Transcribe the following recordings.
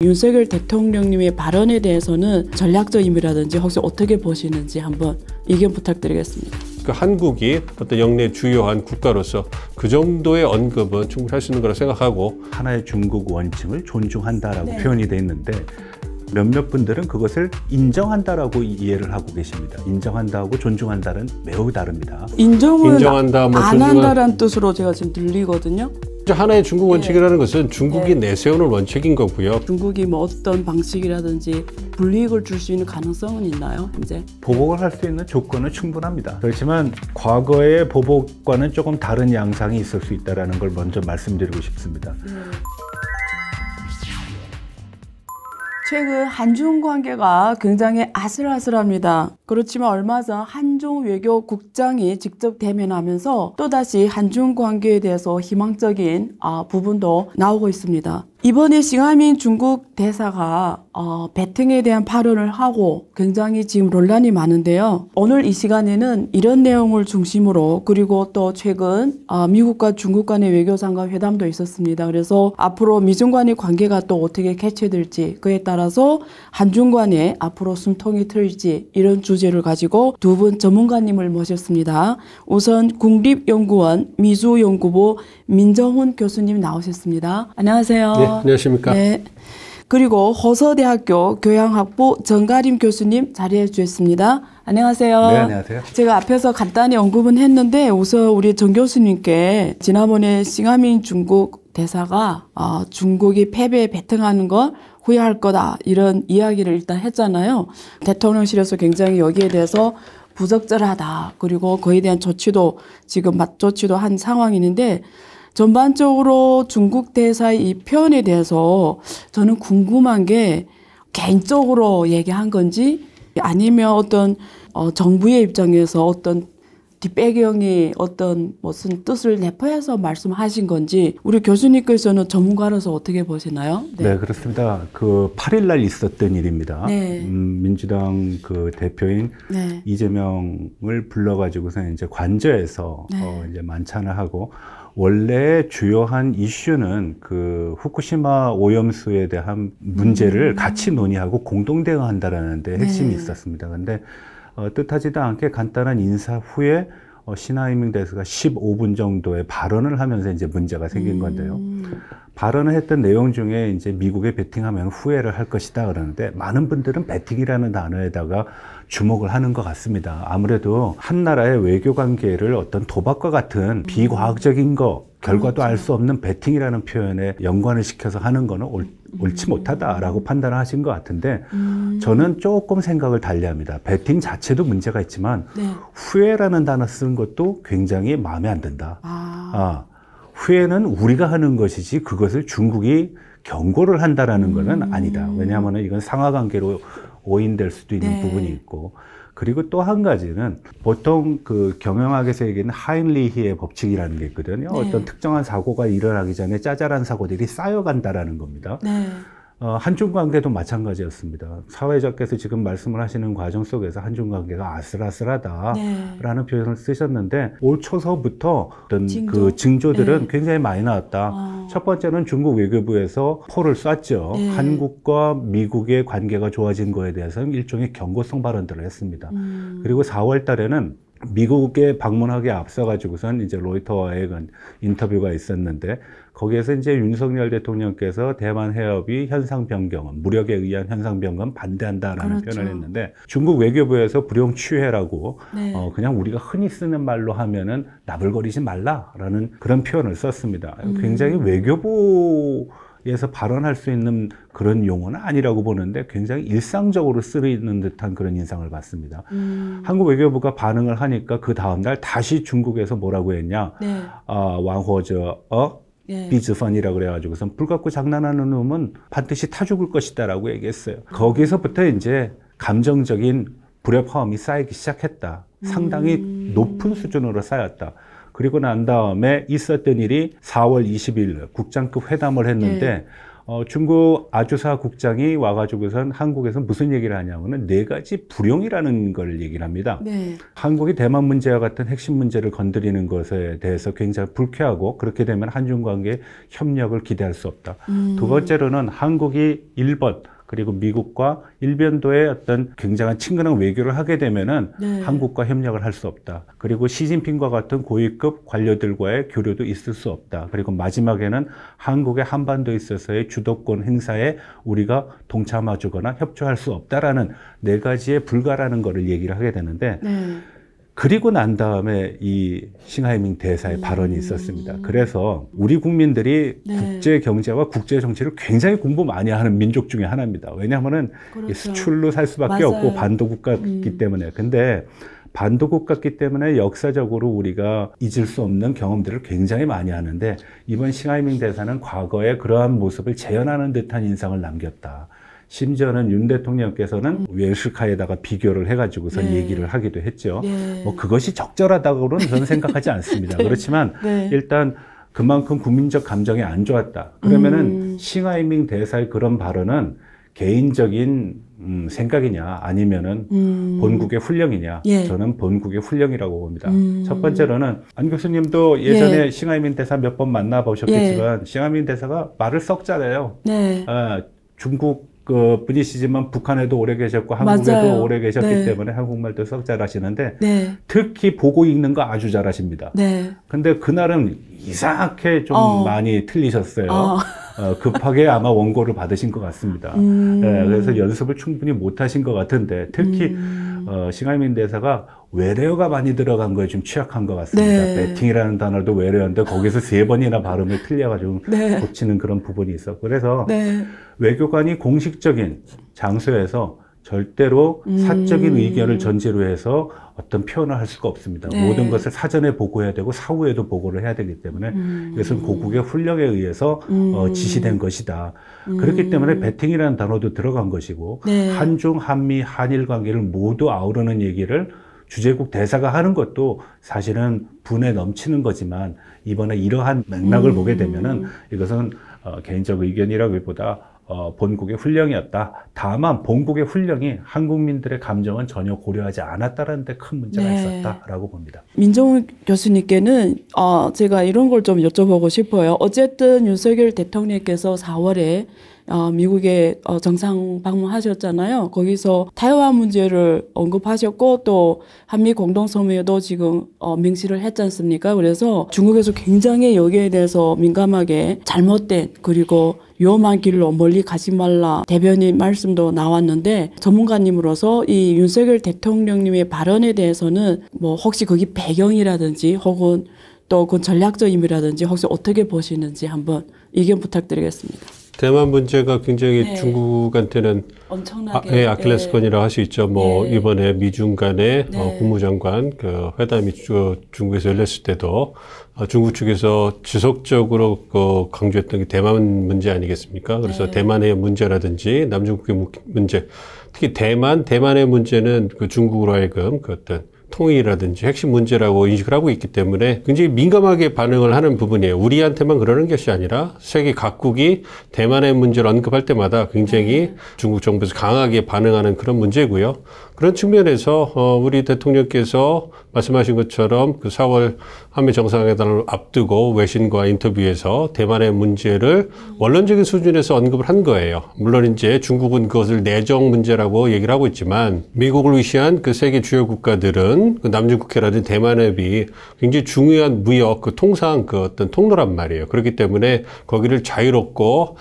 윤석열 대통령님의 발언에 대해서는 전략적 의미라든지 혹시 어떻게 보시는지 한번 의견 부탁드리겠습니다. 한국이 어떤 영내 주요한 국가로서 그 정도의 언급은 충분히 할 수 있는 거라 생각하고, 하나의 중국 원칙을 존중한다라고 표현이 돼 있는데 몇몇 분들은 그것을 인정한다라고 이해를 하고 계십니다. 인정한다하고 존중한다는 매우 다릅니다. 인정한다, 안 한다라는 뜻으로 제가 지금 들리거든요. 하나의 중국 원칙이라는 것은 중국이 내세우는 원칙인 거고요. 중국이 뭐 어떤 방식이라든지 불이익을 줄 수 있는 가능성은 있나요? 이제 보복을 할 수 있는 조건은 충분합니다. 그렇지만 과거의 보복과는 조금 다른 양상이 있을 수 있다는 걸 먼저 말씀드리고 싶습니다. 최근 한중 관계가 굉장히 아슬아슬합니다. 그렇지만 얼마 전 한중 외교국장이 직접 대면하면서 또다시 한중 관계에 대해서 희망적인 부분도 나오고 있습니다. 이번에 싱하민 중국 대사가 베팅에 대한 발언을 하고 굉장히 지금 논란이 많은데요. 오늘 이 시간에는 이런 내용을 중심으로, 그리고 또 최근 미국과 중국 간의 외교장관 회담도 있었습니다. 그래서 앞으로 미중 간의 관계가 또 어떻게 개최될지, 그에 따라서 한중 간에 앞으로 숨통이 트일지, 이런 주제를 가지고 두 분 전문가님을 모셨습니다. 우선 국립연구원 미주연구부 민정훈 교수님 나오셨습니다. 안녕하세요. 네, 안녕하십니까. 네. 그리고 호서대학교 교양학부 정가림 교수님 자리해 주셨습니다. 안녕하세요. 네, 안녕하세요. 제가 앞에서 간단히 언급은 했는데, 우선 우리 정 교수님께 지난번에 싱하민 중국 대사가 중국이 패배에 베팅하는 걸 후회할 거다, 이런 이야기를 일단 했잖아요. 대통령실에서 굉장히 여기에 대해서 부적절하다, 그리고 그에 대한 조치도 지금 맞조치도 한 상황인데, 전반적으로 중국 대사의 이 표현에 대해서 저는 궁금한 게, 개인적으로 얘기한 건지 아니면 어떤 정부의 입장에서 어떤 뒷배경이 어떤 무슨 뜻을 내포해서 말씀하신 건지, 우리 교수님께서는 전문가로서 어떻게 보시나요? 네, 그렇습니다. 그 8일 날 있었던 일입니다. 네. 민주당 그 대표인 이재명을 불러가지고서 이제 관저에서 이제 만찬을 하고, 원래 주요한 이슈는 그 후쿠시마 오염수에 대한 문제를 같이 논의하고 공동 대응한다라는 데 핵심이 있었습니다. 근데 뜻하지도 않게 간단한 인사 후에 신하이밍 대사가 15분 정도의 발언을 하면서 이제 문제가 생긴 건데요. 발언을 했던 내용 중에 이제 미국에 베팅하면 후회를 할 것이다 그러는데, 많은 분들은 베팅이라는 단어에다가 주목을 하는 것 같습니다. 아무래도 한 나라의 외교 관계를 어떤 도박과 같은 비과학적인 거, 결과도 알 수 없는 베팅이라는 표현에 연관을 시켜서 하는 거는 옳지 못하다라고 판단을 하신 것 같은데, 저는 조금 생각을 달리합니다. 베팅 자체도 문제가 있지만 후회라는 단어 쓰는 것도 굉장히 마음에 안 든다. 후회는 우리가 하는 것이지 그것을 중국이 경고를 한다라는 것은 아니다. 왜냐하면 이건 상하관계로 오인될 수도 있는 부분이 있고, 그리고 또 한 가지는 보통 그 경영학에서 얘기하는 하인리히의 법칙이라는 게 있거든요. 어떤 특정한 사고가 일어나기 전에 짜잘한 사고들이 쌓여간다라는 겁니다. 한중 관계도 마찬가지였습니다. 사회자께서 지금 말씀을 하시는 과정 속에서 한중 관계가 아슬아슬하다라는 표현을 쓰셨는데, 올 초서부터 어떤 그 징조들은 굉장히 많이 나왔다. 첫 번째는 중국 외교부에서 포를 쐈죠. 한국과 미국의 관계가 좋아진 거에 대해서는 일종의 경고성 발언들을 했습니다. 그리고 4월 달에는 미국에 방문하기에 앞서가지고선 이제 로이터와의 인터뷰가 있었는데, 거기에서 이제 윤석열 대통령께서 대만 해협이 현상 변경은, 무력에 의한 현상 변경은 반대한다라는 표현을 했는데, 중국 외교부에서 불용취회라고 그냥 우리가 흔히 쓰는 말로 하면은 나불거리지 말라라는 그런 표현을 썼습니다. 굉장히 외교부에서 발언할 수 있는 그런 용어는 아니라고 보는데, 굉장히 일상적으로 쓰이는 듯한 그런 인상을 받습니다. 한국 외교부가 반응을 하니까 그 다음날 다시 중국에서 뭐라고 했냐, 왕호저 비즈펀이라고 그래가지고선 불 갖고 장난하는 놈은 반드시 타 죽을 것이다 라고 얘기했어요. 거기서부터 이제 감정적인 불협화음이 쌓이기 시작했다. 상당히 높은 수준으로 쌓였다. 그리고 난 다음에 있었던 일이 4월 20일 국장급 회담을 했는데, 중국 아주사 국장이 와가지고선 한국에서 무슨 얘기를 하냐면은 4가지 불용이라는 걸 얘기를 합니다. 네. 한국이 대만 문제와 같은 핵심 문제를 건드리는 것에 대해서 굉장히 불쾌하고 그렇게 되면 한중 관계에 협력을 기대할 수 없다. 두 번째로는 한국이 일본 그리고 미국과 일변도의 어떤 굉장한 친근한 외교를 하게 되면은 네. 한국과 협력을 할 수 없다. 그리고 시진핑과 같은 고위급 관료들과의 교류도 있을 수 없다. 그리고 마지막에는 한국의 한반도에 있어서의 주도권 행사에 우리가 동참해주거나 협조할 수 없다라는 4가지의 불가라는 거를 얘기를 하게 되는데 네. 그리고 난 다음에 이 싱하이밍 대사의 발언이 있었습니다. 그래서 우리 국민들이 네. 국제 경제와 국제 정치를 굉장히 공부 많이 하는 민족 중에 하나입니다. 왜냐하면은 그렇죠. 수출로 살 수밖에 맞아요. 없고 반도 국가이기 때문에. 근데 반도 국가이기 때문에 역사적으로 우리가 잊을 수 없는 경험들을 굉장히 많이 하는데 이번 싱하이밍 대사는 과거의 그러한 모습을 재현하는 듯한 인상을 남겼다. 심지어는 윤 대통령께서는 웰시카에다가 비교를 해가지고선 네. 얘기를 하기도 했죠. 네. 뭐 그것이 적절하다고는 저는 생각하지 않습니다. 그렇지만 네. 일단 그만큼 국민적 감정이 안 좋았다. 그러면은 싱하이밍 대사의 그런 발언은 개인적인 생각이냐 아니면은 본국의 훈령이냐. 예. 저는 본국의 훈령이라고 봅니다. 첫 번째로는 안 교수님도 예전에 예. 싱하이밍 대사 몇 번 만나보셨겠지만 싱하이밍 대사가 말을 썩잖아요. 네. 중국 분이시지만 북한에도 오래 계셨고 한국에도 맞아요. 오래 계셨기 네. 때문에 한국말도 썩 잘하시는데 네. 특히 보고 읽는 거 아주 잘하십니다. 네. 근데 그날은 이상하게 좀 많이 틀리셨어요. 급하게 아마 원고를 받으신 것 같습니다. 네, 그래서 연습을 충분히 못하신 것 같은데 특히 싱하이밍 대사가 외래어가 많이 들어간 거에 좀 취약한 것 같습니다. 네. 배팅이라는 단어도 외래어인데 거기서 3번이나 발음을 틀려가지고 네. 고치는 그런 부분이 있어. 그래서 네. 외교관이 공식적인 장소에서 절대로 사적인 의견을 전제로 해서 어떤 표현을 할 수가 없습니다. 네. 모든 것을 사전에 보고해야 되고 사후에도 보고를 해야 되기 때문에 이것은 고국의 훈령에 의해서 지시된 것이다. 그렇기 때문에 배팅이라는 단어도 들어간 것이고 네. 한중, 한미, 한일 관계를 모두 아우르는 얘기를 주재국 대사가 하는 것도 사실은 분에 넘치는 거지만 이번에 이러한 맥락을 보게 되면은 이것은 개인적 의견이라기보다 본국의 훈령이었다. 다만 본국의 훈령이 한국민들의 감정은 전혀 고려하지 않았다는 데 큰 문제가 네. 있었다라고 봅니다. 민정우 교수님께는 제가 이런 걸 좀 여쭤보고 싶어요. 어쨌든 윤석열 대통령께서 4월에 미국에 정상 방문하셨잖아요. 거기서 타이완 문제를 언급하셨고 또 한미 공동성명에도 지금 명시를 했지 않습니까? 그래서 중국에서 굉장히 여기에 대해서 민감하게 잘못된 그리고 위험한 길로 멀리 가지 말라 대변인 말씀도 나왔는데 전문가님으로서 이 윤석열 대통령님의 발언에 대해서는 뭐 혹시 거기 배경이라든지 혹은 또 그 전략적 의미라든지 혹시 어떻게 보시는지 한번 의견 부탁드리겠습니다. 대만 문제가 굉장히 네. 중국한테는 엄청나게 아킬레스건이라고 할 수 있죠. 뭐 네. 이번에 미중 간의 네. 국무장관 그 회담이 중국에서 열렸을 때도 중국 측에서 지속적으로 강조했던 게 대만 문제 아니겠습니까? 그래서 네. 대만의 문제라든지 남중국의 문제, 특히 대만의 문제는 그 중국으로 하여금 그 어떤 통일이라든지 핵심 문제라고 인식을 하고 있기 때문에 굉장히 민감하게 반응을 하는 부분이에요. 우리한테만 그러는 것이 아니라 세계 각국이 대만의 문제를 언급할 때마다 굉장히 중국 정부에서 강하게 반응하는 그런 문제고요. 그런 측면에서 우리 대통령께서 말씀하신 것처럼 그 4월 한미 정상회담을 앞두고 외신과 인터뷰에서 대만의 문제를 원론적인 수준에서 언급을 한 거예요. 물론 이제 중국은 그것을 내정 문제라고 얘기를 하고 있지만 미국을 위시한 그 세계 주요 국가들은 그 남중국해라든지 대만협이 굉장히 중요한 무역 그 통상 그 어떤 통로란 말이에요. 그렇기 때문에 거기를 자유롭고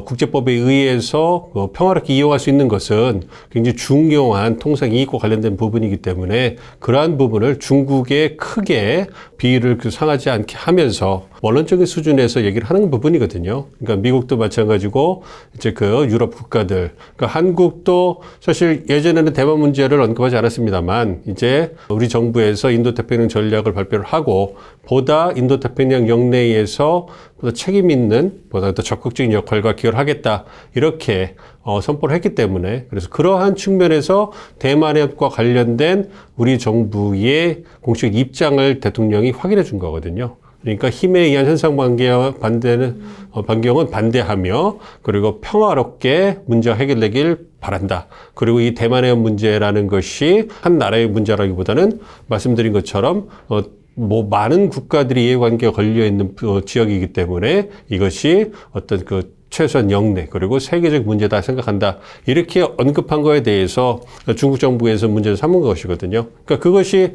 국제법에 의해서 평화롭게 이용할 수 있는 것은 굉장히 중요한 통상 이익과 관련된 부분이기 때문에 그러한 부분을 중국에 크게 비위를 상하지 않게 하면서 원론적인 수준에서 얘기를 하는 부분이거든요. 그러니까 미국도 마찬가지고 이제 그 유럽 국가들, 그러니까 한국도 사실 예전에는 대만 문제를 언급하지 않았습니다만 이제 우리 정부에서 인도태평양 전략을 발표를 하고 보다 인도태평양 영내에서 보다 책임 있는 보다 더 적극적인 역할과 기여를 하겠다 이렇게 선포를 했기 때문에 그래서 그러한 측면에서 대만협과 관련된 우리 정부의 공식 입장을 대통령이 확인해 준 거거든요. 그러니까 힘에 의한 현상 반경은 반대하며 그리고 평화롭게 문제가 해결되길 바란다. 그리고 이 대만 해협 문제라는 것이 한 나라의 문제라기보다는 말씀드린 것처럼 뭐 많은 국가들이 이해관계가 걸려 있는 지역이기 때문에 이것이 어떤 최소한 영내 그리고 세계적 문제다 생각한다. 이렇게 언급한 거에 대해서 중국 정부에서 문제를 삼은 것이거든요. 그러니까 그것이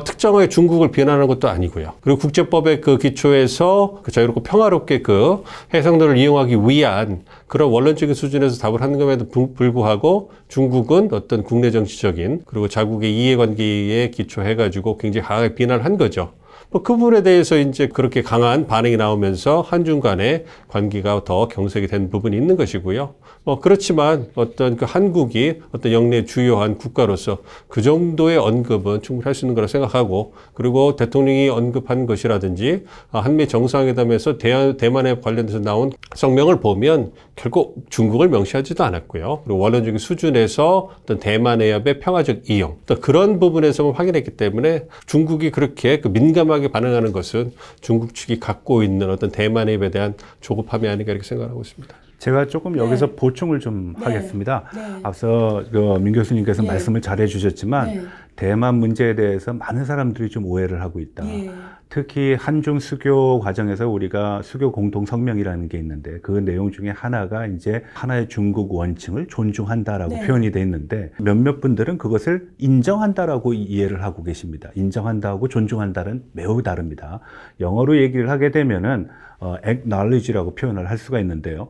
특정하게 중국을 비난하는 것도 아니고요. 그리고 국제법의 기초에서 자유롭고 평화롭게 해상도를 이용하기 위한 그런 원론적인 수준에서 답을 하는 것에도 불구하고 중국은 어떤 국내 정치적인 그리고 자국의 이해관계에 기초해가지고 굉장히 강하게 비난을 한 거죠. 그 부분에 대해서 이제 그렇게 강한 반응이 나오면서 한중 간의 관계가 더 경색이 된 부분이 있는 것이고요. 그렇지만 어떤 한국이 어떤 영내 주요한 국가로서 그 정도의 언급은 충분히 할 수 있는 거라 생각하고, 그리고 대통령이 언급한 것이라든지 한미 정상회담에서 대만에 관련해서 나온 성명을 보면 결국 중국을 명시하지도 않았고요. 그리고 원론적인 수준에서 어떤 대만 해협의 평화적 이용, 또 그런 부분에서만 확인했기 때문에 중국이 그렇게 민감하게 반응하는 것은 중국 측이 갖고 있는 어떤 대만 해협에 대한 조급함이 아닌가 이렇게 생각하고 있습니다. 제가 조금 여기서 보충을 좀 하겠습니다. 앞서 민 교수님께서 말씀을 잘해 주셨지만 대만 문제에 대해서 많은 사람들이 좀 오해를 하고 있다. 특히 한중 수교 과정에서 우리가 수교 공동 성명이라는 게 있는데 그 내용 중에 하나가 이제 하나의 중국 원칙을 존중한다라고 표현이 돼 있는데 몇몇 분들은 그것을 인정한다라고 이해를 하고 계십니다. 인정한다하고 존중한다는 매우 다릅니다. 영어로 얘기를 하게 되면은 acknowledge라고 표현을 할 수가 있는데요.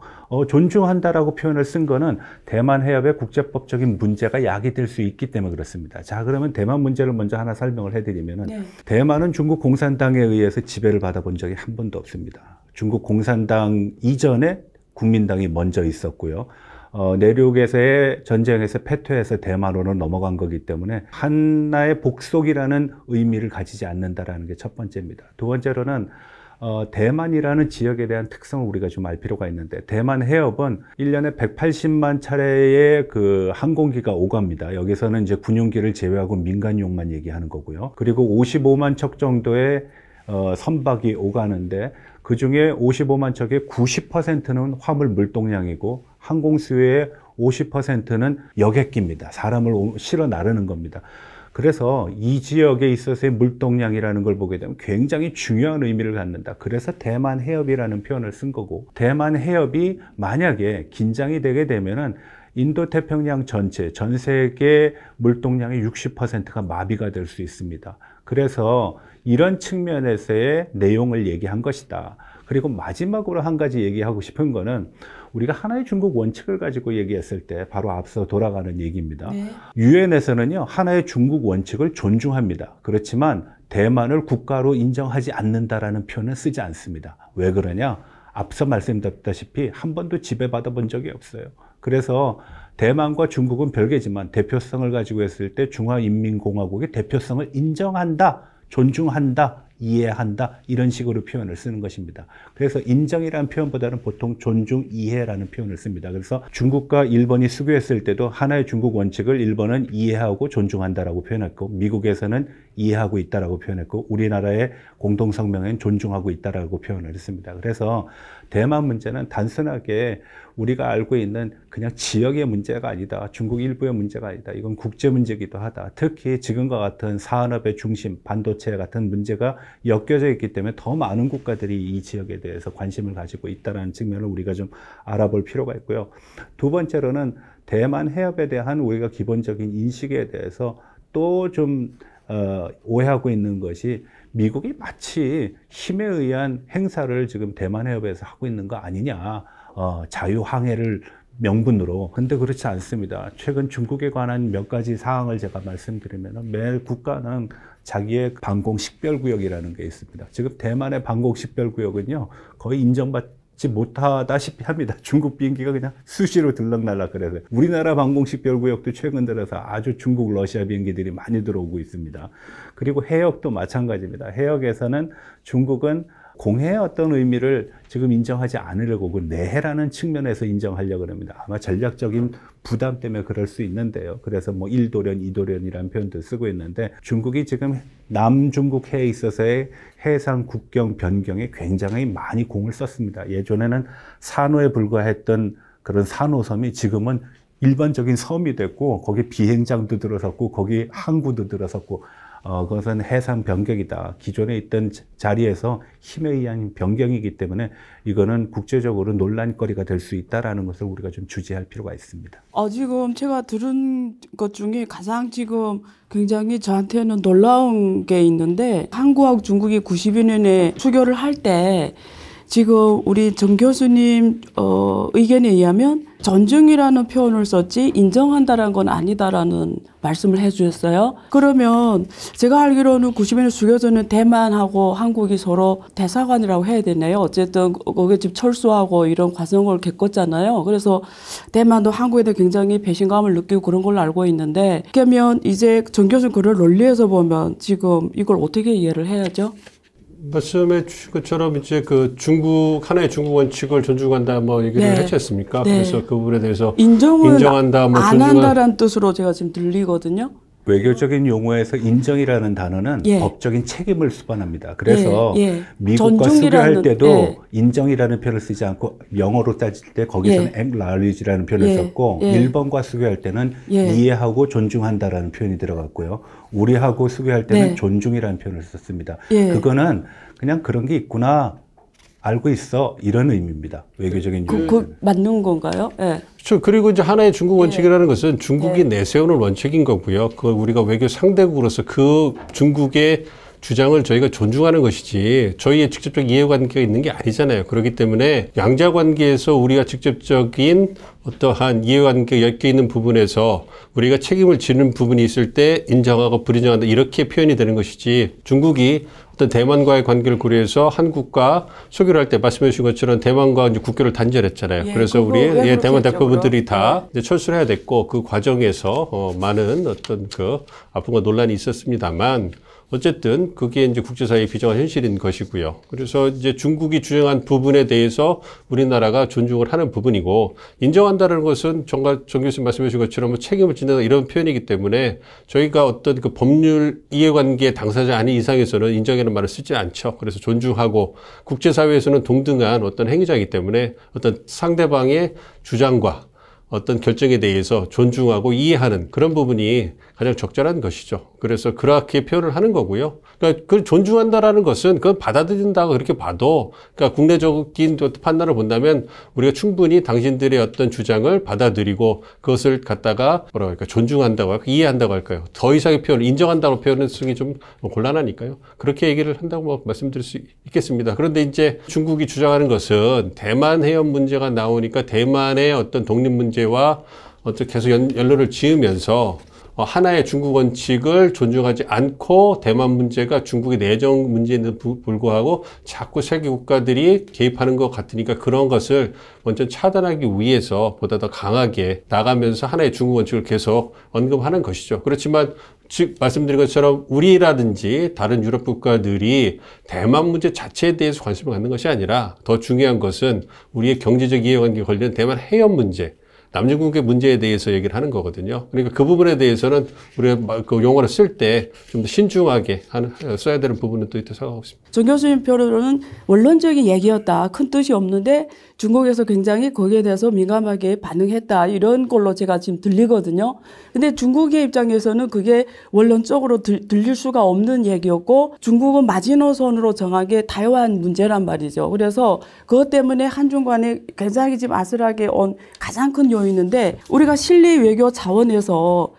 존중한다라고 표현을 쓴 거는 대만 해협의 국제법적인 문제가 야기될 수 있기 때문에 그렇습니다. 자, 그러면 대만 문제를 먼저 하나 설명을 해드리면은 대만은 중국 공산당에 의해서 지배를 받아본 적이 한 번도 없습니다. 중국 공산당 이전에 국민당이 먼저 있었고요. 내륙에서의 전쟁에서 패퇴해서 대만으로 넘어간 거기 때문에 하나의 복속이라는 의미를 가지지 않는다라는 게 첫 번째입니다. 두 번째로는 대만이라는 지역에 대한 특성을 우리가 좀 알 필요가 있는데, 대만 해협은 1년에 180만 차례의 항공기가 오갑니다. 여기서는 이제 군용기를 제외하고 민간용만 얘기하는 거고요. 그리고 55만 척 정도의 선박이 오가는데 그 중에 55만 척의 90%는 화물 물동량이고 항공 수요의 50%는 여객기입니다. 사람을 실어 나르는 겁니다. 그래서 이 지역에 있어서의 물동량이라는 걸 보게 되면 굉장히 중요한 의미를 갖는다. 그래서 대만 해협이라는 표현을 쓴 거고, 대만 해협이 만약에 긴장이 되게 되면은 인도태평양 전체, 전 세계 물동량의 60%가 마비가 될 수 있습니다. 그래서 이런 측면에서의 내용을 얘기한 것이다. 그리고 마지막으로 한 가지 얘기하고 싶은 거는 우리가 하나의 중국 원칙을 가지고 얘기했을 때 바로 앞서 돌아가는 얘기입니다. 유엔에서는요, 하나의 중국 원칙을 존중합니다. 그렇지만 대만을 국가로 인정하지 않는다라는 표현은 쓰지 않습니다. 왜 그러냐? 앞서 말씀드렸다시피 한 번도 지배받아 본 적이 없어요. 그래서 대만과 중국은 별개지만 대표성을 가지고 했을 때 중화인민공화국의 대표성을 인정한다, 존중한다, 이해한다, 이런 식으로 표현을 쓰는 것입니다. 그래서 인정이라는 표현보다는 보통 존중, 이해라는 표현을 씁니다. 그래서 중국과 일본이 수교했을 때도 하나의 중국 원칙을 일본은 이해하고 존중한다라고 표현했고, 미국에서는 이해하고 있다라고 표현했고, 우리나라의 공동성명엔 존중하고 있다라고 표현을 했습니다. 그래서 대만 문제는 단순하게 우리가 알고 있는 그냥 지역의 문제가 아니다, 중국 일부의 문제가 아니다, 이건 국제 문제이기도 하다. 특히 지금과 같은 산업의 중심, 반도체 같은 문제가 엮여져 있기 때문에 더 많은 국가들이 이 지역에 대해서 관심을 가지고 있다는 측면을 우리가 좀 알아볼 필요가 있고요. 두 번째로는 대만 해협에 대한 우리가 기본적인 인식에 대해서 또 좀 오해하고 있는 것이, 미국이 마치 힘에 의한 행사를 지금 대만 해협에서 하고 있는 거 아니냐, 자유항해를 명분으로. 근데 그렇지 않습니다. 최근 중국에 관한 몇 가지 사항을 제가 말씀드리면, 매 국가는 자기의 방공 식별구역이라는 게 있습니다. 지금 대만의 방공 식별구역은요, 거의 인정받지 못하다시피 합니다. 중국 비행기가 그냥 수시로 들락날락 그래서. 우리나라 방공 식별구역도 최근 들어서 아주 중국, 러시아 비행기들이 많이 들어오고 있습니다. 그리고 해역도 마찬가지입니다. 해역에서는 중국은 공해의 어떤 의미를 지금 인정하지 않으려고 그 내해라는 측면에서 인정하려고 합니다. 아마 전략적인 부담 때문에 그럴 수 있는데요. 그래서 뭐 1도련, 2도련이라는 표현도 쓰고 있는데 중국이 지금 남중국 해에 있어서의 해상 국경 변경에 굉장히 많이 공을 썼습니다. 예전에는 산호에 불과했던 그런 산호섬이 지금은 일반적인 섬이 됐고 거기 비행장도 들어섰고 거기 항구도 들어섰고 그것은 해상 변경이다. 기존에 있던 자리에서 힘에 의한 변경이기 때문에 이거는 국제적으로 논란거리가 될 수 있다라는 것을 우리가 좀 주지할 필요가 있습니다. 지금 제가 들은 것 중에 가장 지금 굉장히 저한테는 놀라운 게 있는데 한국하고 중국이 92년에 수교를 할 때 지금 우리 정 교수님 의견에 의하면 존중이라는 표현을 썼지 인정한다라는 건 아니다라는 말씀을 해주셨어요. 그러면 제가 알기로는 90년에 수교전은 대만하고 한국이 서로 대사관이라고 해야 되나요? 어쨌든 거기에 지금 철수하고 이런 과정을 겪었잖아요. 그래서 대만도 한국에 대해 굉장히 배신감을 느끼고 그런 걸로 알고 있는데 그러면 이제 정 교수님 그런 논리에서 보면 지금 이걸 어떻게 이해를 해야죠? 말씀해 주신 것처럼 이제 그 하나의 중국 원칙을 존중한다 뭐 얘기를 했지 않습니까? 네. 그래서 그 부분에 대해서 인정한다, 뭐 안 존중한... 한다라는 뜻으로 제가 지금 들리거든요. 외교적인 용어에서 인정이라는 단어는 법적인 책임을 수반합니다. 그래서 미국과 수교할 때도 인정이라는 표현을 쓰지 않고 영어로 따질 때 거기서는 acknowledge라는 표현을 썼고 일본과 수교할 때는 이해하고 존중한다라는 표현이 들어갔고요. 우리하고 수교할 때는 존중이라는 표현을 썼습니다. 그거는 그냥 그런 게 있구나. 알고 있어 이런 의미입니다. 외교적인 그 맞는 건가요? 그렇죠. 그리고 이제 하나의 중국 원칙이라는 것은 중국이 내세우는 원칙인 거고요. 그걸 우리가 외교 상대국으로서 그 중국의 주장을 저희가 존중하는 것이지 저희의 직접적 이해관계가 있는 게 아니잖아요. 그렇기 때문에 양자관계에서 우리가 직접적인 어떠한 이해관계가 엮여 있는 부분에서 우리가 책임을 지는 부분이 있을 때 인정하고 불인정한다 이렇게 표현이 되는 것이지 중국이 어떤 대만과의 관계를 고려해서 한국과 수교를 할 때 말씀해 주신 것처럼 대만과 이제 국교를 단절했잖아요. 그래서 우리 대만 대표분들이 다 이제 철수를 해야 됐고 그 과정에서 많은 어떤 그 아픔과 논란이 있었습니다만 어쨌든 그게 이제 국제사회의 비정한 현실인 것이고요. 그래서 이제 중국이 주장한 부분에 대해서 우리나라가 존중을 하는 부분이고 인정한다는 것은 정 교수님 말씀해 주신 것처럼 뭐 책임을 진다 이런 표현이기 때문에 저희가 어떤 그 법률 이해관계 당사자 아닌 이상에서는 인정이라는 말을 쓰지 않죠. 그래서 존중하고 국제사회에서는 동등한 어떤 행위자이기 때문에 어떤 상대방의 주장과 어떤 결정에 대해서 존중하고 이해하는 그런 부분이 가장 적절한 것이죠. 그래서 그렇게 표현을 하는 거고요. 그러니까 그걸 존중한다라는 것은 그건 받아들인다고 그렇게 봐도 그러니까 국내적인 판단을 본다면 우리가 충분히 당신들의 어떤 주장을 받아들이고 그것을 갖다가 뭐라고 할까 존중한다고 할까 이해한다고 할까요. 더 이상의 표현을 인정한다고 표현을 쓰기 좀 곤란하니까요. 그렇게 얘기를 한다고 뭐 말씀드릴 수 있겠습니다. 그런데 이제 중국이 주장하는 것은 대만 해협 문제가 나오니까 대만의 어떤 독립 문제와 어떤 계속 연로를 지으면서 하나의 중국 원칙을 존중하지 않고 대만 문제가 중국의 내정 문제에도 불구하고 자꾸 세계 국가들이 개입하는 것 같으니까 그런 것을 먼저 차단하기 위해서 보다 더 강하게 나가면서 하나의 중국 원칙을 계속 언급하는 것이죠. 그렇지만 즉 말씀드린 것처럼 우리라든지 다른 유럽 국가들이 대만 문제 자체에 대해서 관심을 갖는 것이 아니라 더 중요한 것은 우리의 경제적 이해관계에 걸리는 대만 해협 문제 남중국해 문제에 대해서 얘기를 하는 거거든요. 그러니까 그 부분에 대해서는 우리가 그 용어를 쓸 때 좀 더 신중하게 써야 되는 부분은 또 있다고 생각하고 있습니다. 정 교수님 표로는 원론적인 얘기였다. 큰 뜻이 없는데 중국에서 굉장히 거기에 대해서 민감하게 반응했다. 이런 걸로 제가 지금 들리거든요. 근데 중국의 입장에서는 그게 원론적으로 들릴 수가 없는 얘기였고 중국은 마지노선으로 정한 게 타이완 문제란 말이죠. 그래서 그것 때문에 한중 간에 굉장히 지금 아슬하게 온 가장 큰 요인인데 우리가 실리 외교 차원에서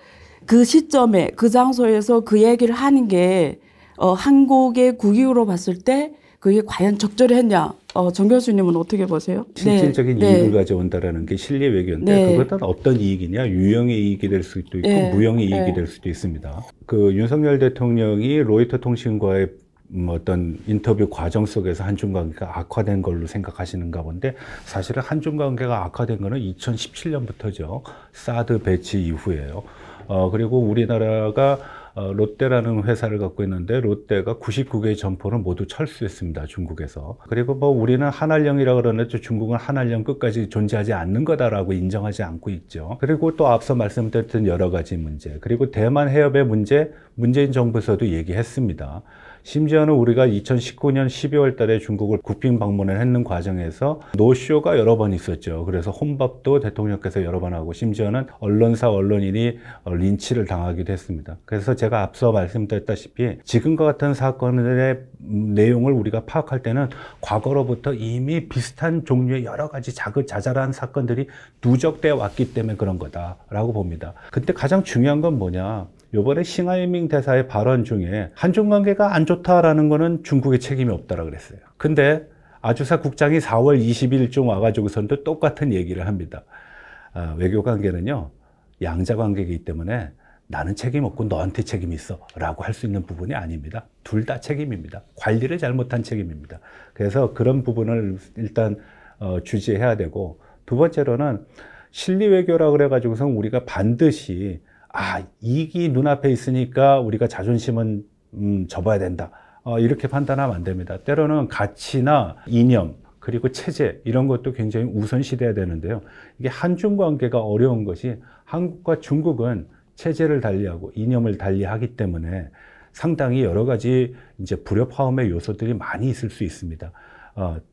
그 시점에 그 장소에서 그 얘기를 하는 게 한국의 국익으로 봤을 때 그게 과연 적절했냐? 정 교수님은 어떻게 보세요? 실질적인 이익을 가져온다라는 게 실리 외교인데 그것은 어떤 이익이냐? 유형의 이익이 될 수도 있고 무형의 이익이 될 수도 있습니다. 그 윤석열 대통령이 로이터 통신과의 어떤 인터뷰 과정 속에서 한중 관계가 악화된 걸로 생각하시는가 본데 사실은 한중 관계가 악화된 거는 2017년부터죠. 사드 배치 이후에요. 그리고 우리나라가 롯데라는 회사를 갖고 있는데 롯데가 99개의 점포를 모두 철수했습니다. 중국에서. 그리고 뭐 우리는 한알령이라고 그러는데 중국은 한알령 끝까지 존재하지 않는 거다라고 인정하지 않고 있죠. 그리고 또 앞서 말씀드렸던 여러 가지 문제, 그리고 대만 해협의 문제, 문재인 정부에서도 얘기했습니다. 심지어는 우리가 2019년 12월 달에 중국을 국빈 방문을 했는 과정에서 노쇼가 여러 번 있었죠. 그래서 혼밥도 대통령께서 여러 번 하고 심지어는 언론사, 언론인이 린치를 당하기도 했습니다. 그래서 제가 앞서 말씀드렸다시피 지금과 같은 사건의 내용을 우리가 파악할 때는 과거로부터 이미 비슷한 종류의 여러 가지 자잘한 사건들이 누적되어 왔기 때문에 그런 거다라고 봅니다. 근데 가장 중요한 건 뭐냐? 요번에 싱하이밍 대사의 발언 중에 한중 관계가 안 좋다라는 거는 중국의 책임이 없다라고 그랬어요. 근데 아주사 국장이 4월 20일쯤 와가지고선도 똑같은 얘기를 합니다. 외교 관계는요, 양자 관계이기 때문에 나는 책임 없고 너한테 책임이 있어 라고 할 수 있는 부분이 아닙니다. 둘 다 책임입니다. 관리를 잘못한 책임입니다. 그래서 그런 부분을 일단 주지해야 되고, 두 번째로는 실리 외교라고 그래가지고서 우리가 반드시 이익이 눈앞에 있으니까 우리가 자존심은 접어야 된다. 이렇게 판단하면 안 됩니다. 때로는 가치나 이념, 그리고 체제, 이런 것도 굉장히 우선시돼야 되는데요. 이게 한중 관계가 어려운 것이 한국과 중국은 체제를 달리하고 이념을 달리하기 때문에 상당히 여러 가지 이제 불협화음의 요소들이 많이 있을 수 있습니다.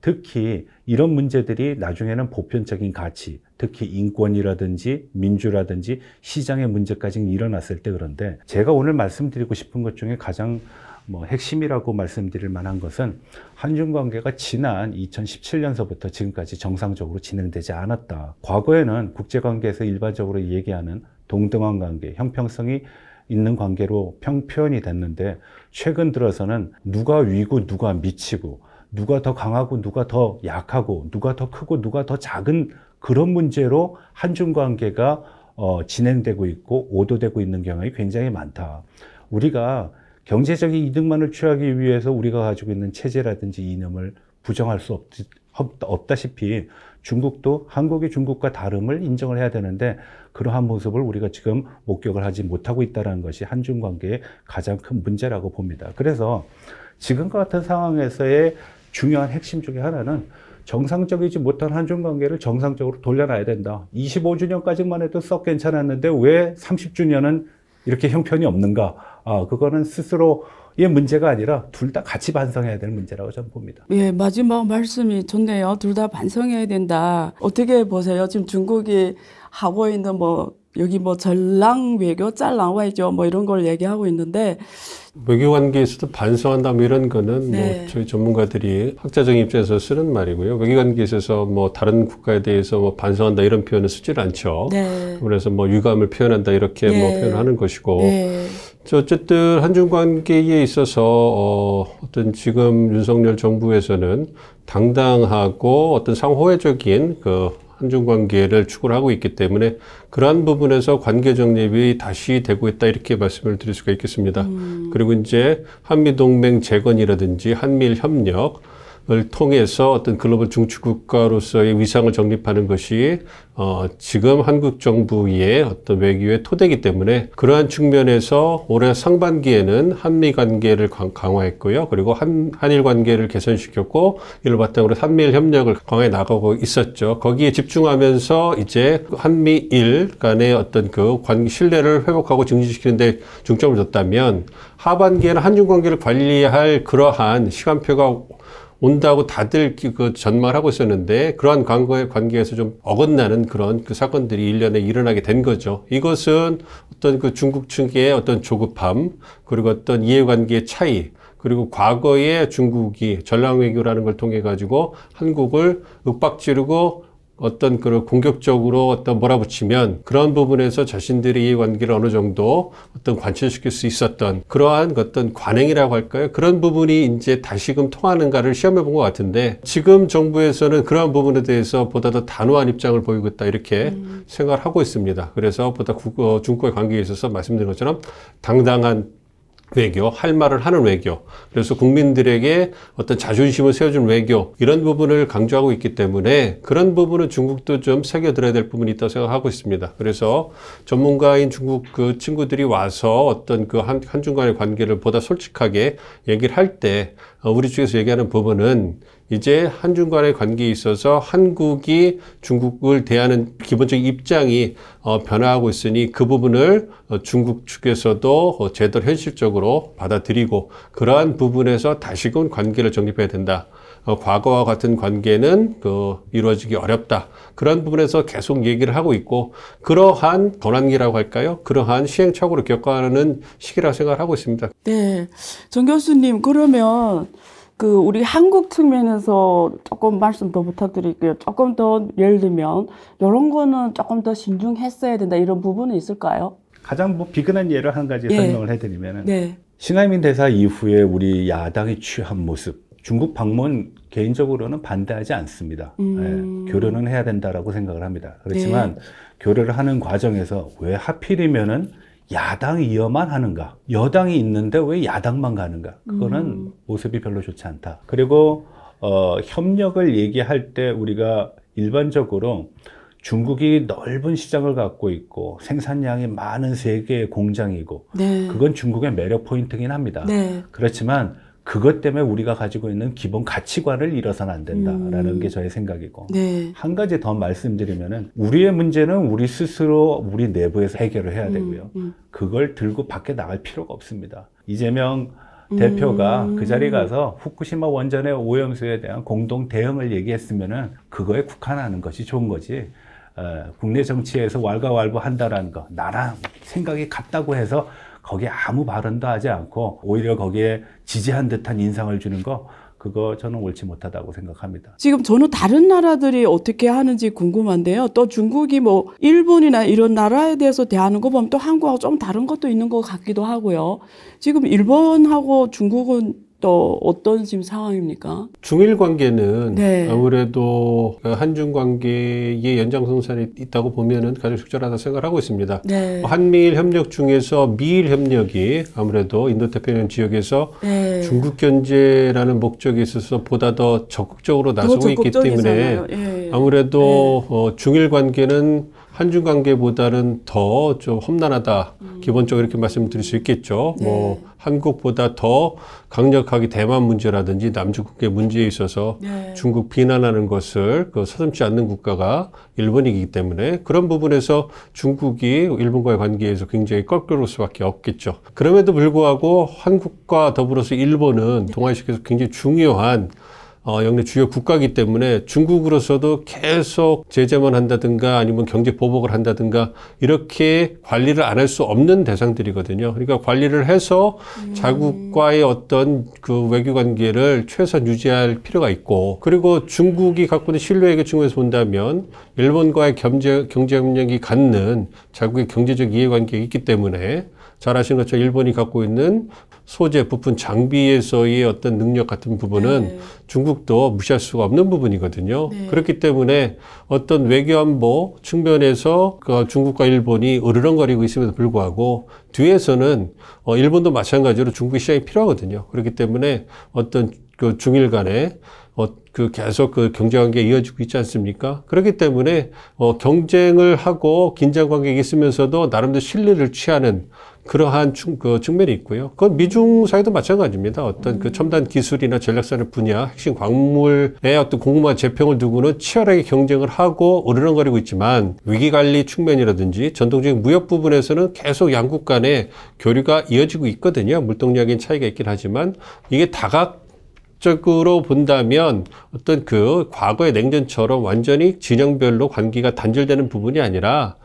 특히 이런 문제들이 나중에는 보편적인 가치, 특히 인권이라든지 민주라든지 시장의 문제까지 일어났을 때, 그런데 제가 오늘 말씀드리고 싶은 것 중에 가장 핵심이라고 말씀드릴 만한 것은 한중 관계가 지난 2017년서부터 지금까지 정상적으로 진행되지 않았다. 과거에는 국제관계에서 일반적으로 얘기하는 동등한 관계, 형평성이 있는 관계로 표현이 됐는데, 최근 들어서는 누가 위고 누가 미치고, 누가 더 강하고 누가 더 약하고, 누가 더 크고 누가 더 작은 그런 문제로 한중 관계가 진행되고 있고 오도되고 있는 경향이 굉장히 많다. 우리가 경제적인 이득만을 취하기 위해서 우리가 가지고 있는 체제라든지 이념을 부정할 수 없다시피 중국도 한국이 중국과 다름을 인정을 해야 되는데, 그러한 모습을 우리가 지금 목격을 하지 못하고 있다는 것이 한중 관계의 가장 큰 문제라고 봅니다. 그래서 지금과 같은 상황에서의 중요한 핵심 중에 하나는 정상적이지 못한 한중 관계를 정상적으로 돌려놔야 된다. 25주년까지만 해도 썩 괜찮았는데 왜 30주년은 이렇게 형편이 없는가? 그거는 스스로의 문제가 아니라 둘 다 같이 반성해야 될 문제라고 저는 봅니다. 예, 마지막 말씀이 좋네요. 둘 다 반성해야 된다. 어떻게 보세요? 지금 중국이 하고 있는 여기 전랑 외교, 짤랑 외교 이런 걸 얘기하고 있는데, 외교 관계에서도 반성한다 이런 거는 네. 저희 전문가들이 학자적인 입장에서 쓰는 말이고요. 외교 관계에 있어서 다른 국가에 대해서 반성한다 이런 표현을 쓰질 않죠. 네. 그래서 유감을 표현한다 이렇게 네. 표현하는 것이고. 네. 어쨌든 한중 관계에 있어서 어떤 지금 윤석열 정부에서는 당당하고 어떤 상호회적인 한중 관계를 추구를 하고 있기 때문에 그러한 부분에서 관계 정립이 다시 되고 있다 이렇게 말씀을 드릴 수가 있겠습니다. 그리고 이제 한미 동맹 재건이라든지 한미일 협력을 통해서 어떤 글로벌 중추 국가로서의 위상을 정립하는 것이 지금 한국 정부의 어떤 외교의 토대이기 때문에 그러한 측면에서 올해 상반기에는 한미 관계를 강화했고요. 그리고 한일 관계를 개선시켰고 이를 바탕으로 한미일 협력을 강화해 나가고 있었죠. 거기에 집중하면서 이제 한미일 간의 어떤 신뢰를 회복하고 증진시키는 데 중점을 뒀다면 하반기에는 한중 관계를 관리할 그러한 시간표가 온다고 다들 전망을 하고 있었는데 그러한 관계에서 좀 어긋나는 그런 사건들이 일련에 일어나게 된 거죠. 이것은 어떤 중국 측의 어떤 조급함, 그리고 어떤 이해관계의 차이, 그리고 과거에 중국이 전랑외교라는 걸 통해 가지고 한국을 윽박지르고 어떤 그런 공격적으로 어떤 몰아붙이면 그런 부분에서 자신들의 이해관계를 어느 정도 어떤 관철시킬 수 있었던 그러한 어떤 관행이라고 할까요? 그런 부분이 이제 다시금 통하는가를 시험해 본 것 같은데 지금 정부에서는 그러한 부분에 대해서 보다 더 단호한 입장을 보이고 있다 이렇게 생각을 하고 있습니다. 그래서 보다 중국과의 관계에 있어서 말씀드린 것처럼 당당한 외교, 할 말을 하는 외교, 그래서 국민들에게 어떤 자존심을 세워주는 외교, 이런 부분을 강조하고 있기 때문에 그런 부분은 중국도 좀 새겨들어야 될 부분이 있다고 생각하고 있습니다. 그래서 전문가인 중국 그 친구들이 와서 어떤 그 한중 간의 관계를 보다 솔직하게 얘기를 할 때 우리 쪽에서 얘기하는 부분은 이제 한중 간의 관계에 있어서 한국이 중국을 대하는 기본적인 입장이 변화하고 있으니 그 부분을 중국 측에서도 제대로 현실적으로 받아들이고 그러한 부분에서 다시금 관계를 정립해야 된다. 과거와 같은 관계는 이루어지기 어렵다. 그런 부분에서 계속 얘기를 하고 있고 그러한 전환기라고 할까요? 그러한 시행착오를 겪어가는 시기라고 생각하고 있습니다. 네, 정 교수님 그러면 우리 한국 측면에서 조금 말씀 더 부탁드릴게요. 조금 더 예를 들면 이런 거는 조금 더 신중했어야 된다 이런 부분은 있을까요? 가장 비근한 예를 한 가지 설명을 해드리면은 네. 싱하이민 대사 이후에 우리 야당이 취한 모습, 중국 방문 개인적으로는 반대하지 않습니다. 교류는 해야 된다라고 생각을 합니다. 그렇지만 교류를 하는 과정에서 왜 하필이면은 야당이어만 하는가? 여당이 있는데 왜 야당만 가는가? 그거는 모습이 별로 좋지 않다. 그리고 협력을 얘기할 때 우리가 일반적으로 중국이 넓은 시장을 갖고 있고 생산량이 많은 세계의 공장이고 그건 중국의 매력 포인트긴 합니다. 그렇지만 그것 때문에 우리가 가지고 있는 기본 가치관을 잃어서는 안 된다라는 게 저의 생각이고 한 가지 더 말씀드리면은 우리의 문제는 우리 스스로 우리 내부에서 해결을 해야 되고요. 그걸 들고 밖에 나갈 필요가 없습니다. 이재명 대표가 그 자리에 가서 후쿠시마 원전의 오염수에 대한 공동 대응을 얘기했으면은 그거에 국한하는 것이 좋은 거지. 국내 정치에서 왈가왈부한다라는 거, 나랑 생각이 같다고 해서 거기에 아무 발언도 하지 않고 오히려 거기에 지지한 듯한 인상을 주는 거, 그거 저는 옳지 못하다고 생각합니다. 지금 저는 다른 나라들이 어떻게 하는지 궁금한데요. 또 중국이 일본이나 이런 나라에 대해서 대하는 거 보면 또 한국하고 좀 다른 것도 있는 것 같기도 하고요. 지금 일본하고 중국은 또 어떤 지금 상황입니까? 중일 관계는 아무래도 한중 관계의 연장선상에 있다고 보면은 가장 적절하다 생각을 하고 있습니다. 한미일 협력 중에서 미일 협력이 아무래도 인도태평양 지역에서 중국 견제라는 목적에 있어서 보다 더 적극적으로 나서고 있기 때문에 아무래도 중일 관계는 한중 관계보다는 더 좀 험난하다. 기본적으로 이렇게 말씀드릴 수 있겠죠. 한국보다 더 강력하게 대만 문제라든지 남중국해 문제에 있어서 중국 비난하는 것을 서슴지 않는 국가가 일본이기 때문에 그런 부분에서 중국이 일본과의 관계에서 굉장히 껄끄러울 수밖에 없겠죠. 그럼에도 불구하고 한국과 더불어서 일본은 동아시아에서 굉장히 중요한 영내 주요 국가이기 때문에 중국으로서도 계속 제재만 한다든가 아니면 경제 보복을 한다든가 이렇게 관리를 안 할 수 없는 대상들이거든요. 그러니까 관리를 해서 자국과의 어떤 그 외교 관계를 최소한 유지할 필요가 있고 그리고 중국이 갖고 있는 신뢰의 측면에서 본다면 일본과의 경제 협력이 갖는 자국의 경제적 이해관계가 있기 때문에 잘 아시는 것처럼 일본이 갖고 있는 소재, 부품, 장비에서의 어떤 능력 같은 부분은 중국도 무시할 수가 없는 부분이거든요. 그렇기 때문에 어떤 외교안보 측면에서 중국과 일본이 으르렁거리고 있음에도 불구하고 뒤에서는 일본도 마찬가지로 중국의 시장이 필요하거든요. 그렇기 때문에 어떤 그 중일 간에 계속 경제관계가 이어지고 있지 않습니까? 그렇기 때문에 경쟁을 하고 긴장관계가 있으면서도 나름대로 신뢰를 취하는 그러한 측면이 있고요. 그건 미중 사이도 마찬가지입니다. 어떤 그 첨단 기술이나 전략산업 분야, 핵심 광물의 어떤 공급망 재평을 두고는 치열하게 경쟁을 하고 으르렁거리고 있지만 위기관리 측면이라든지 전통적인 무역 부분에서는 계속 양국 간의 교류가 이어지고 있거든요. 물동량인 차이가 있긴 하지만 이게 다각적으로 본다면 어떤 과거의 냉전처럼 완전히 진영별로 관계가 단절되는 부분이 아니라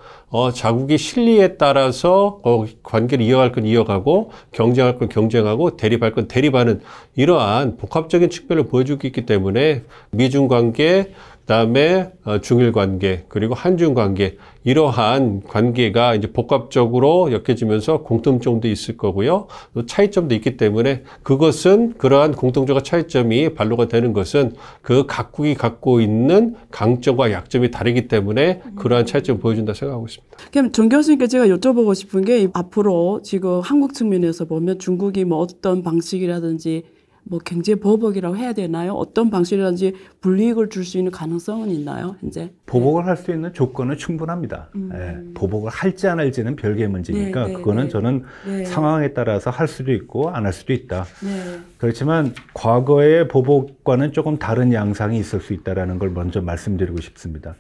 자국의 실리에 따라서 관계를 이어갈 건 이어가고 경쟁할 건 경쟁하고 대립할 건 대립하는 이러한 복합적인 측면을 보여주고 있기 때문에 미중 관계 그다음에 중일 관계, 그리고 한중 관계, 이러한 관계가 이제 복합적으로 엮여지면서 공통점도 있을 거고요. 또 차이점도 있기 때문에 그것은 그러한 공통점과 차이점이 반로가 되는 것은 그 각국이 갖고 있는 강점과 약점이 다르기 때문에 그러한 차이점을 보여준다 생각하고 있습니다. 그럼 정 교수님께 제가 여쭤보고 싶은 게 앞으로 지금 한국 측면에서 보면 중국이 뭐 어떤 방식이라든지 뭐 경제 보복이라고 해야 되나요? 어떤 방식이라든지 불이익을 줄 수 있는 가능성은 있나요? 현재 보복을 할 수 있는 조건은 충분합니다. 예, 보복을 할지 안 할지는 별개의 문제니까 그거는 저는 상황에 따라서 할 수도 있고 안 할 수도 있다. 그렇지만 과거의 보복과는 조금 다른 양상이 있을 수 있다는 걸 먼저 말씀드리고 싶습니다.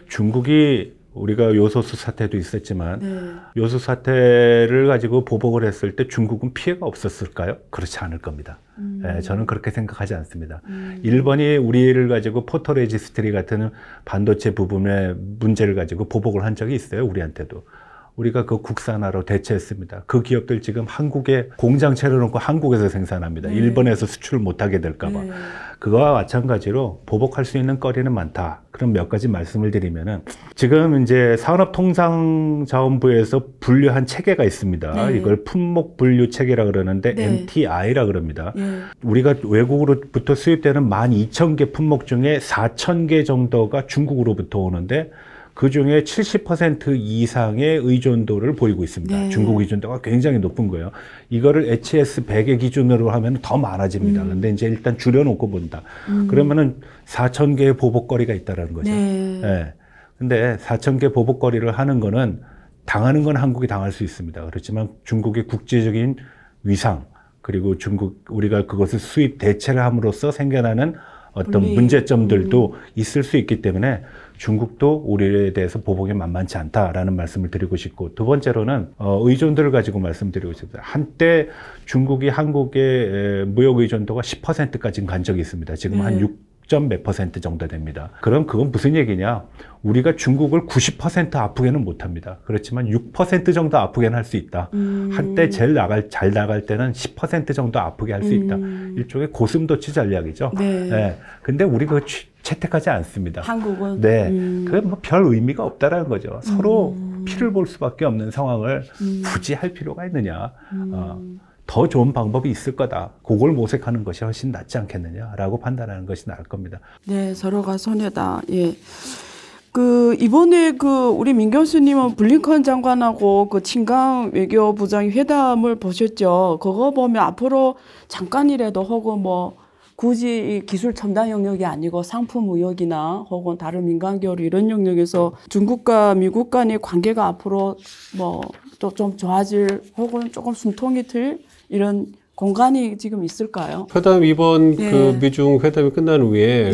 중국이 우리가 요소수 사태도 있었지만 요소 사태를 가지고 보복을 했을 때 중국은 피해가 없었을까요? 그렇지 않을 겁니다. 예, 저는 그렇게 생각하지 않습니다. 일본이 우리를 가지고 포토레지스트리 같은 반도체 부분의 문제를 가지고 보복을 한 적이 있어요. 우리한테도. 우리가 그 국산화로 대체했습니다. 그 기업들 지금 한국에 공장 차려놓고 한국에서 생산합니다. 일본에서 수출을 못하게 될까봐. 그거와 마찬가지로 보복할 수 있는 거리는 많다. 그럼 몇 가지 말씀을 드리면은 지금 이제 산업통상자원부에서 분류한 체계가 있습니다. 이걸 품목 분류 체계라 그러는데 MTI라 그럽니다. 우리가 외국으로부터 수입되는 12,000개 품목 중에 4,000개 정도가 중국으로부터 오는데 그 중에 70% 이상의 의존도를 보이고 있습니다. 중국 의존도가 굉장히 높은 거예요. 이거를 HS 100의 기준으로 하면 더 많아집니다. 근데 이제 일단 줄여놓고 본다. 그러면은 4,000개의 보복거리가 있다라는 거죠. 예. 근데 4,000개 보복거리를 하는 거는 당하는 건 한국이 당할 수 있습니다. 그렇지만 중국의 국제적인 위상, 그리고 우리가 그것을 수입 대체를 함으로써 생겨나는 어떤 문제점들도 있을 수 있기 때문에 중국도 우리에 대해서 보복이 만만치 않다라는 말씀을 드리고 싶고, 두 번째로는 의존도를 가지고 말씀드리고 싶습니다. 한때 중국이 한국의 무역 의존도가 10%까지 간 적이 있습니다. 지금 한 6몇 % 정도 됩니다. 그럼 그건 무슨 얘기냐? 우리가 중국을 90% 아프게는 못합니다. 그렇지만 6% 정도 아프게는 할 수 있다. 한때 잘 나갈 때는 10% 정도 아프게 할 수 있다. 일종의 고슴도치 전략이죠. 네. 근데 우리 그거 채택하지 않습니다. 한국은? 네. 그게 뭐 별 의미가 없다라는 거죠. 서로 피를 볼 수밖에 없는 상황을 굳이 할 필요가 있느냐. 더 좋은 방법이 있을 거다. 그걸 모색하는 것이 훨씬 낫지 않겠느냐라고 판단하는 것이 나을 겁니다. 네, 서로가 손해다. 예. 이번에 우리 민 교수님은 블링컨 장관하고 친강 외교부장이 회담을 보셨죠? 그거 보면 앞으로 잠깐이라도 혹은 굳이 이 기술 첨단 영역이 아니고 상품 무역이나 혹은 다른 민간 교류 이런 영역에서 중국과 미국 간의 관계가 앞으로 또 좀 좋아질 혹은 조금 숨통이 틀 이런 공간이 지금 있을까요? 회담 이번 미중 회담이 끝난 후에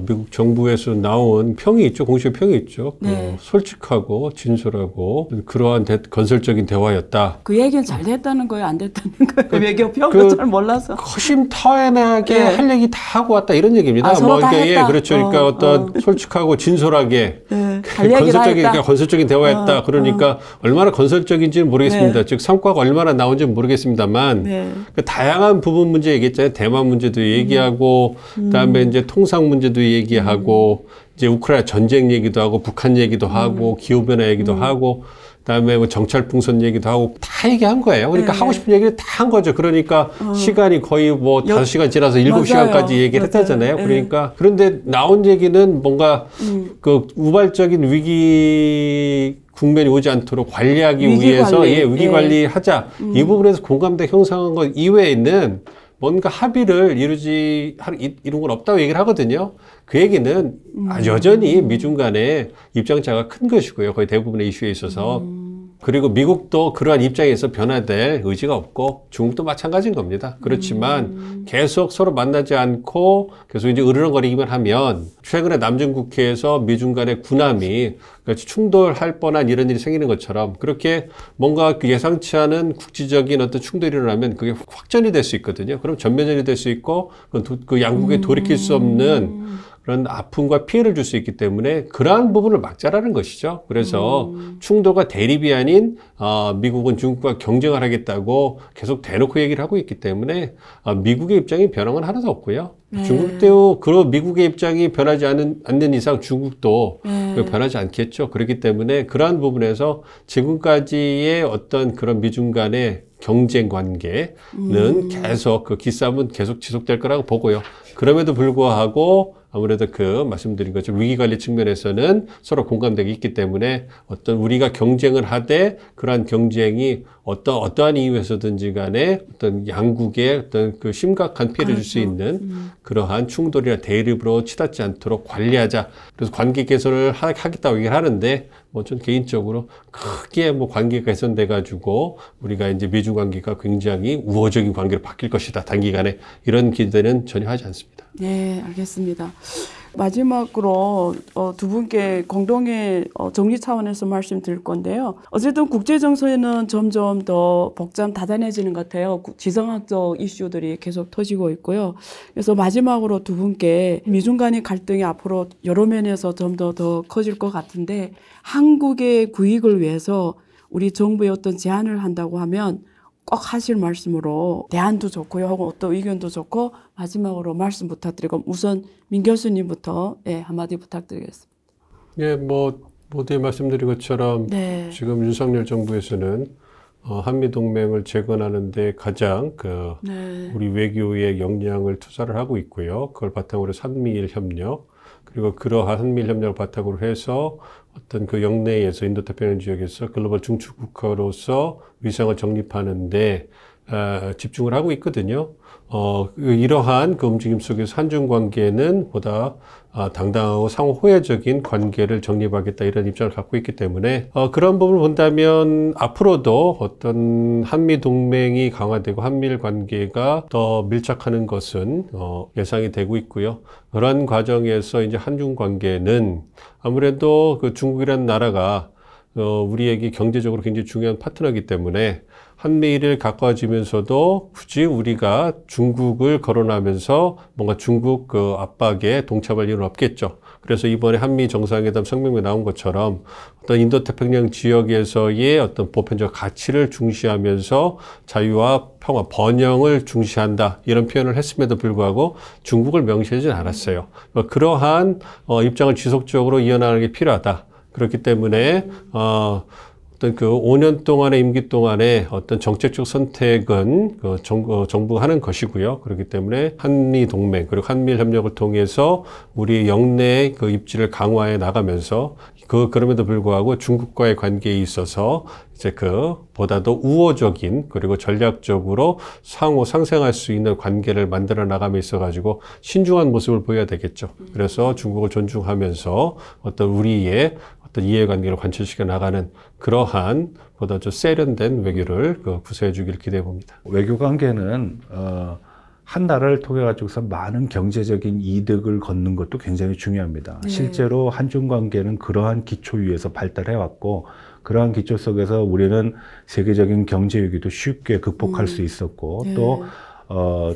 미국 정부에서 나온 평이 있죠. 공식 평이 있죠. 솔직하고 진솔하고 그러한 건설적인 대화였다. 그 얘기는 잘 됐다는 거예요? 안 됐다는 거예요? 외교평도 잘 몰라서. 허심탄회하게 할 얘기 다 하고 왔다 이런 얘기입니다. 서로 다 했다. 그렇죠. 그러니까 어떤 솔직하고 진솔하게 건설적인 대화였다. 그러니까 얼마나 건설적인지는 모르겠습니다. 즉 성과가 얼마나 나온지는 모르겠습니다만 다양한 부분 문제 얘기했잖아요. 대만 문제도 얘기하고, 그다음에 이제 통상 문제도 얘기하고, 이제 우크라이나 전쟁 얘기도 하고, 북한 얘기도 하고, 기후변화 얘기도 하고, 그다음에 정찰 풍선 얘기도 하고, 다 얘기한 거예요. 그러니까 하고 싶은 얘기를 다 한 거죠. 그러니까 시간이 거의 5시간 지나서 7시간까지 얘기를 했다잖아요. 그러니까, 그런데 나온 얘기는 뭔가 우발적인 위기 국면이 오지 않도록 관리하기 위해서 위기 관리하자. 이 부분에서 공감대 형성한 것 이외에는 뭔가 합의를 이룬 건 없다고 얘기를 하거든요. 그 얘기는 여전히 미중 간의 입장차가 큰 것이고요. 거의 대부분의 이슈에 있어서. 그리고 미국도 그러한 입장에서 변화될 의지가 없고 중국도 마찬가지인 겁니다. 그렇지만 계속 서로 만나지 않고 계속 이제 으르렁거리기만 하면 최근에 남중국해에서 미중 간의 군함이 충돌할 뻔한 이런 일이 생기는 것처럼 그렇게 뭔가 예상치 않은 국지적인 어떤 충돌이 일어나면 그게 확전이 될 수 있거든요. 그럼 전면전이 될 수 있고 그 양국에 돌이킬 수 없는 그런 아픔과 피해를 줄 수 있기 때문에 그러한 부분을 막자라는 것이죠. 그래서 충돌과 대립이 아닌 미국은 중국과 경쟁을 하겠다고 계속 대놓고 얘기를 하고 있기 때문에 미국의 입장이 변한 건 하나도 없고요. 중국도 그런 미국의 입장이 변하지 않는 이상 중국도 변하지 않겠죠. 그렇기 때문에 그러한 부분에서 지금까지의 어떤 그런 미중 간의 경쟁 관계는 계속 그 기싸움은 계속 지속될 거라고 보고요. 그럼에도 불구하고 아무래도 그 말씀드린 것처럼 위기관리 측면에서는 서로 공감대가 있기 때문에 어떤 우리가 경쟁을 하되 그러한 경쟁이 어떠한 이유에서든지 간에 어떤 양국의 어떤 그 심각한 피해를 줄 수 있는 그러한 충돌이나 대립으로 치닫지 않도록 관리하자. 그래서 관계 개선을 하겠다고 얘기를 하는데 뭐 전 개인적으로 크게 뭐 관계가 개선돼 가지고 우리가 이제 미중 관계가 굉장히 우호적인 관계로 바뀔 것이다. 단기간에 이런 기대는 전혀 하지 않습니다. 네, 알겠습니다. 마지막으로 두 분께 공동의 정리 차원에서 말씀드릴 건데요. 어쨌든 국제정세는 점점 더 복잡다단해지는 것 같아요. 지정학적 이슈들이 계속 터지고 있고요. 그래서 마지막으로 두 분께 미중 간의 갈등이 앞으로 여러 면에서 좀 더 커질 것 같은데 한국의 국익을 위해서 우리 정부의 어떤 제안을 한다고 하면 꼭 하실 말씀으로 대안도 좋고요. 하고 어떤 의견도 좋고 마지막으로 말씀 부탁드리고 우선 민 교수님부터 한마디 부탁드리겠습니다. 예, 모두에 말씀드린 것처럼 지금 윤석열 정부에서는 한미 동맹을 재건하는 데 가장 우리 외교의 역량을 투자를 하고 있고요. 그걸 바탕으로 한미일 협력 그리고 그러한 한미일 협력을 바탕으로 해서 어떤 그 영내에서 인도태평양 지역에서 글로벌 중추국가로서 위상을 정립하는데 집중을 하고 있거든요. 이러한 그 움직임 속에서 한중 관계는 보다 당당하고 상호 호혜적인 관계를 정립하겠다 이런 입장을 갖고 있기 때문에 그런 부분을 본다면 앞으로도 어떤 한미 동맹이 강화되고 한미일 관계가 더 밀착하는 것은 예상이 되고 있고요. 그런 과정에서 이제 한중 관계는 아무래도 그 중국이라는 나라가 우리에게 경제적으로 굉장히 중요한 파트너이기 때문에 한미일을 가까워지면서도 굳이 우리가 중국을 거론하면서 뭔가 중국 그 압박에 동참할 이유는 없겠죠. 그래서 이번에 한미 정상회담 성명에 나온 것처럼 어떤 인도태평양 지역에서의 어떤 보편적 가치를 중시하면서 자유와 평화, 번영을 중시한다 이런 표현을 했음에도 불구하고 중국을 명시하지 않았어요. 그러한 입장을 지속적으로 이어나가는 게 필요하다. 그렇기 때문에 어떤 그 5년 동안의 임기 동안에 어떤 정책적 선택은 정부가 하는 것이고요. 그렇기 때문에 한미 동맹 그리고 한미일 협력을 통해서 우리 영내의 그 입지를 강화해 나가면서 그럼에도 불구하고 중국과의 관계에 있어서 이제 보다도 우호적인 그리고 전략적으로 상호 상생할 수 있는 관계를 만들어 나감에 있어 가지고 신중한 모습을 보여야 되겠죠. 그래서 중국을 존중하면서 어떤 우리의 어떤 이해관계를 관철시켜 나가는 그러한 보다 좀 세련된 외교를 구사해 주기를 기대해 봅니다. 외교 관계는 한 나라를 통해 가지고서 많은 경제적인 이득을 걷는 것도 굉장히 중요합니다. 실제로 한중 관계는 그러한 기초 위에서 발달해 왔고 그러한 기초 속에서 우리는 세계적인 경제 위기도 쉽게 극복할 수 있었고 또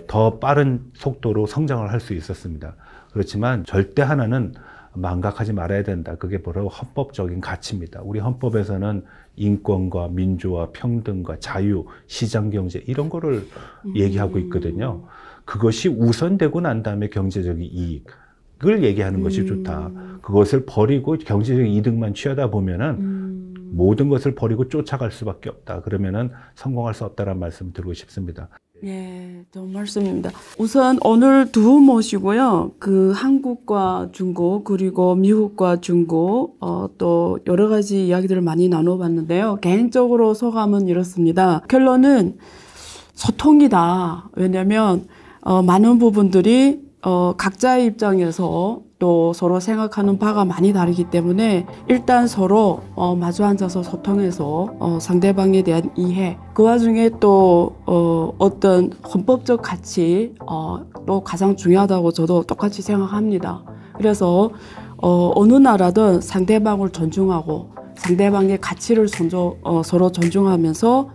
더 빠른 속도로 성장을 할 수 있었습니다. 그렇지만 절대 하나는 망각하지 말아야 된다. 그게 바로 헌법적인 가치입니다. 우리 헌법에서는 인권과 민주화, 평등과 자유, 시장경제 이런 거를 얘기하고 있거든요. 그것이 우선되고 난 다음에 경제적인 이익을 얘기하는 것이 좋다. 그것을 버리고 경제적인 이득만 취하다 보면은 모든 것을 버리고 쫓아갈 수밖에 없다. 그러면은 성공할 수 없다라는 말씀을 드리고 싶습니다. 예, 좋은 말씀입니다. 우선 오늘 두 분 모시고요. 그 한국과 중국 그리고 미국과 중국 또 여러 가지 이야기들을 많이 나눠봤는데요. 개인적으로 소감은 이렇습니다. 결론은 소통이다. 왜냐하면 많은 부분들이 각자의 입장에서 또 서로 생각하는 바가 많이 다르기 때문에 일단 서로 마주 앉아서 소통해서 상대방에 대한 이해 그 와중에 또 어떤 헌법적 가치 또 가장 중요하다고 저도 똑같이 생각합니다. 그래서 어느 나라든 상대방을 존중하고 상대방의 가치를 서로 존중하면서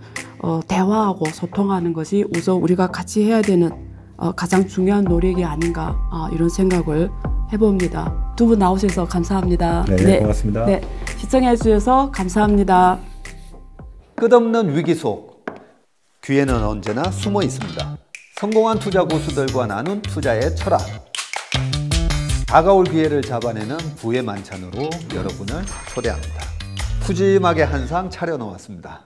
대화하고 소통하는 것이 우선 우리가 같이 해야 되는 가장 중요한 노력이 아닌가 이런 생각을 해봅니다. 두 분 나오셔서 감사합니다. 네, 고맙습니다. 네, 시청해 주셔서 감사합니다. 끝없는 위기 속 기회는 언제나 숨어 있습니다. 성공한 투자 고수들과 나눈 투자의 철학. 다가올 기회를 잡아내는 부의 만찬으로 여러분을 초대합니다. 푸짐하게 한 상 차려놓았습니다.